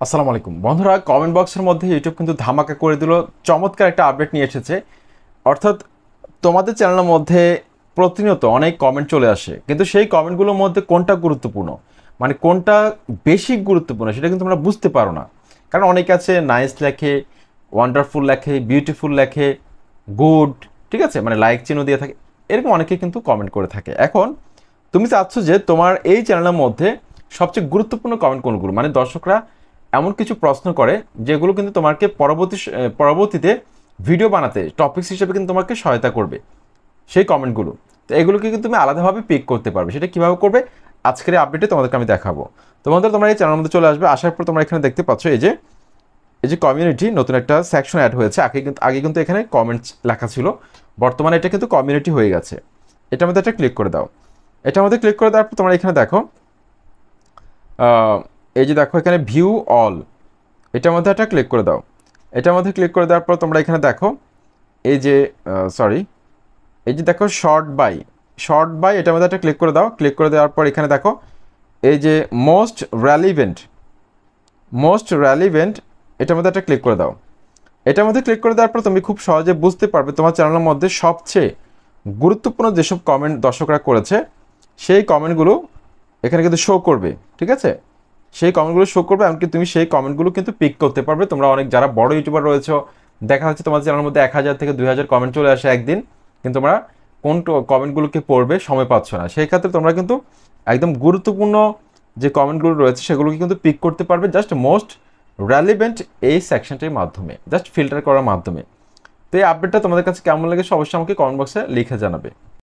আসসালামু আলাইকুম বন্ধুরা, কমেন্ট বক্সের মধ্যে ইউটিউব কিন্তু ধামাকা করে দিল, চমৎকার একটা আপডেট নিয়ে এসেছে। অর্থাৎ তোমাদের চ্যানেলের মধ্যে প্রতিনিয়ত অনেক কমেন্ট চলে আসে, কিন্তু সেই কমেন্টগুলোর মধ্যে কোনটা গুরুত্বপূর্ণ, মানে কোনটা বেশি গুরুত্বপূর্ণ সেটা কিন্তু তোমরা বুঝতে পারো না। কারণ অনেকে আছে নাইস লেখে, ওয়ান্ডারফুল লেখে, বিউটিফুল লেখে, গুড, ঠিক আছে, মানে লাইক চিহ্ন দিয়ে থাকে, এরকম অনেকে কিন্তু কমেন্ট করে থাকে। এখন তুমি চাচ্ছ যে তোমার এই চ্যানেলের মধ্যে সবচেয়ে গুরুত্বপূর্ণ কমেন্ট কোনগুলো, মানে দর্শকরা এমন কিছু প্রশ্ন করে যেগুলো কিন্তু তোমাকে পরবর্তীতে ভিডিও বানাতে টপিকস হিসেবে কিন্তু তোমাকে সহায়তা করবে সেই কমেন্টগুলো। তো এগুলোকে কিন্তু তুমি আলাদাভাবে পিক করতে পারবে। সেটা কীভাবে করবে আজকের এই আপডেটে তোমাদেরকে আমি দেখাবো। তো বন্ধুরা, তোমরা এই চ্যানেলের মধ্যে চলে আসবে। আসার পর তোমরা এখানে দেখতে পাচ্ছ এই যে কমিউনিটি, নতুন একটা সেকশন অ্যাড হয়েছে। আগে কিন্তু এখানে কমেন্টস লেখা ছিল, বর্তমানে এটা কিন্তু কমিউনিটি হয়ে গেছে। এটার মধ্যে একটা ক্লিক করে দাও। এটার মধ্যে ক্লিক করে দেওয়ার পর তোমরা এখানে দেখো, এই যে দেখো এখানে ভিউ অল, এটার মধ্যে একটা ক্লিক করে দাও। এটার মধ্যে ক্লিক করে দেওয়ার পর তোমরা এখানে দেখো এই যে সরি, এই যে দেখো শর্ট বাই, এটার মধ্যে একটা ক্লিক করে দাও। ক্লিক করে দেওয়ার পর এখানে দেখো এই যে মোস্ট র্যালিভেন্ট, এটার মধ্যে একটা ক্লিক করে দাও। এটার মধ্যে ক্লিক করে দেওয়ার পর তুমি খুব সহজে বুঝতে পারবে তোমার চ্যানেলের মধ্যে সবচেয়ে গুরুত্বপূর্ণ যেসব কমেন্ট দর্শকরা করেছে সেই কমেন্টগুলো এখানে কিন্তু শো করবে, ঠিক আছে। সেই কমেন্টগুলো শো করবে, এমনকি তুমি সেই কমেন্টগুলো কিন্তু পিক করতে পারবে। তোমরা অনেক যারা বড় ইউটিউবার রয়েছে, দেখা যাচ্ছে তোমাদের চ্যানেলের মধ্যে 1000 থেকে 2000 কমেন্ট চলে আসে একদিন, কিন্তু তোমরা কোন কমেন্টগুলোকে পড়বে সময় পাচ্ছ না। সেই ক্ষেত্রে তোমরা কিন্তু একদম গুরুত্বপূর্ণ যে কমেন্টগুলো রয়েছে সেগুলোকে কিন্তু পিক করতে পারবে জাস্ট মোস্ট রেলিভেন্ট এই সেকশনটির মাধ্যমে, জাস্ট ফিল্টার করার মাধ্যমে। তো এই আপডেটটা তোমাদের কাছে কেমন লেগেছে অবশ্যই আমাকে কমেন্ট বক্সে লিখে জানাবে।